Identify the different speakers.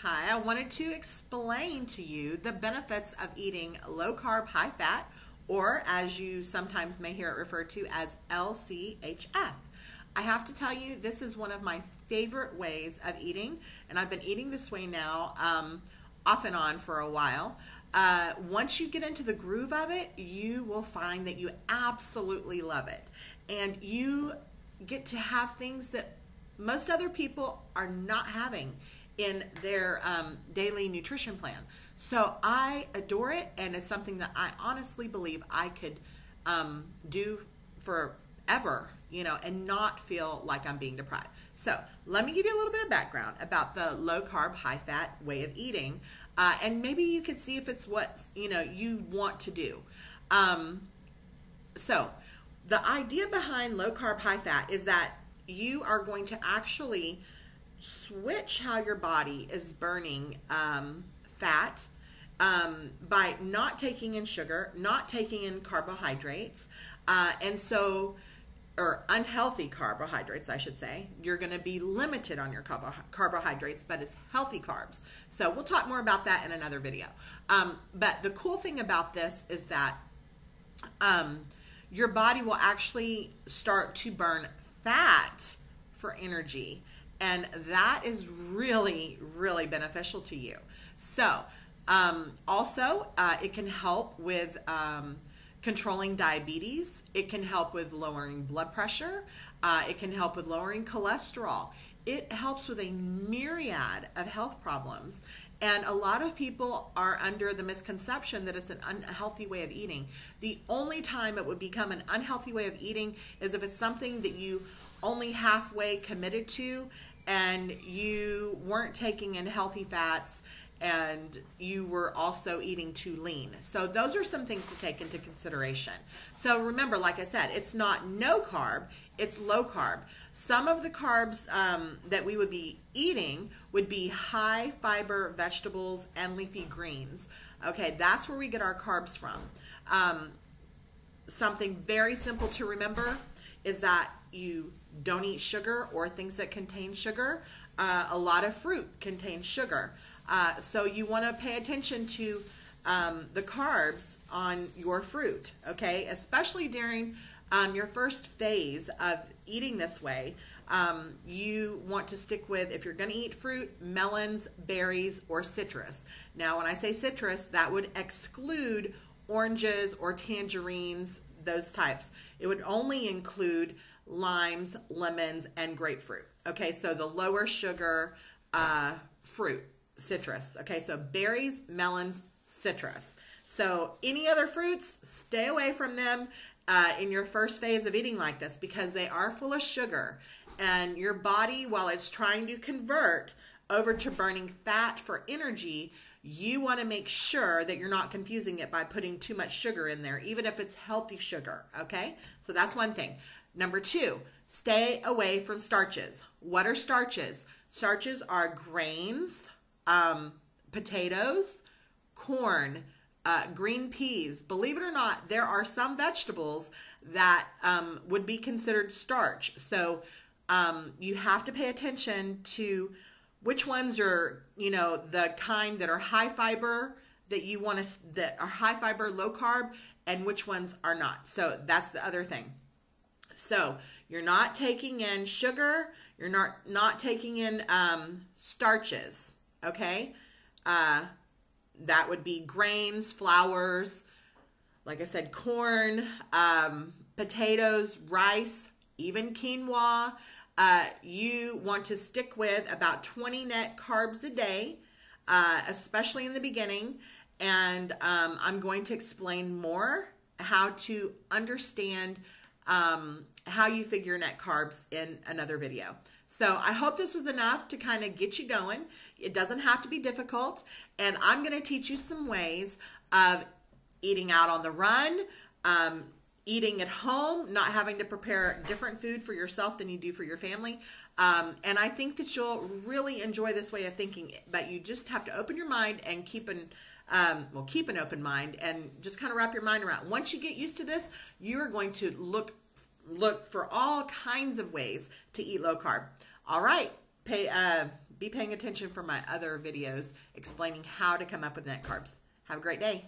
Speaker 1: Hi, I wanted to explain to you the benefits of eating low carb, high fat, or as you sometimes may hear it referred to as LCHF. I have to tell you, this is one of my favorite ways of eating, and I've been eating this way now off and on for a while. Once you get into the groove of it, you will find that you absolutely love it. And you get to have things that most other people are not having in their daily nutrition plan. So I adore it, and it's something that I honestly believe I could do forever, and not feel like I'm being deprived. So let me give you a little bit of background about the low carb, high fat way of eating, and maybe you can see if it's what you want to do. So the idea behind low carb, high fat is that you are going to actually switch how your body is burning fat by not taking in sugar, not taking in carbohydrates, or unhealthy carbohydrates, I should say. You're going to be limited on your carbohydrates, but it's healthy carbs. So we'll talk more about that in another video. But the cool thing about this is that your body will actually start to burn fat for energy. And that is really, really beneficial to you. So also, it can help with controlling diabetes. It can help with lowering blood pressure. It can help with lowering cholesterol. It helps with a myriad of health problems. And a lot of people are under the misconception that it's an unhealthy way of eating. The only time it would become an unhealthy way of eating is if it's something that you only halfway committed to, and you weren't taking in healthy fats, and you were also eating too lean. So those are some things to take into consideration. So remember, like I said, it's not no carb, it's low carb. Some of the carbs that we would be eating would be high fiber vegetables and leafy greens. Okay, that's where we get our carbs from. Something very simple to remember is that you don't eat sugar or things that contain sugar. A lot of fruit contains sugar. So you want to pay attention to the carbs on your fruit, okay? Especially during your first phase of eating this way. You want to stick with, if you're going to eat fruit, melons, berries, or citrus. Now, when I say citrus, that would exclude oranges or tangerines, those types. It would only include limes, lemons, and grapefruit. Okay, so the lower sugar fruit, citrus. Okay, so berries, melons, citrus. So any other fruits, stay away from them in your first phase of eating like this, because they are full of sugar. And your body, while it's trying to convert over to burning fat for energy, you want to make sure that you're not confusing it by putting too much sugar in there, even if it's healthy sugar, okay? So that's one thing. Number two, stay away from starches. What are starches? Starches are grains, potatoes, corn, green peas. Believe it or not, there are some vegetables that would be considered starch. So you have to pay attention to which ones are, the kind that are high fiber that you want to, that are high fiber, low carb, and which ones are not. So that's the other thing. So you're not taking in sugar, you're not taking in starches, okay? That would be grains, flours, like I said, corn, potatoes, rice, even quinoa. You want to stick with about 20 net carbs a day, especially in the beginning. And I'm going to explain more how to understand how you figure net carbs in another video. So I hope this was enough to kind of get you going. It doesn't have to be difficult. And I'm going to teach you some ways of eating out on the run, eating at home, not having to prepare different food for yourself than you do for your family. And I think that you'll really enjoy this way of thinking, but you just have to open your mind and keep an open mind and just kind of wrap your mind around. Once you get used to this, you're going to look for all kinds of ways to eat low carb. All right, be paying attention for my other videos explaining how to come up with net carbs. Have a great day.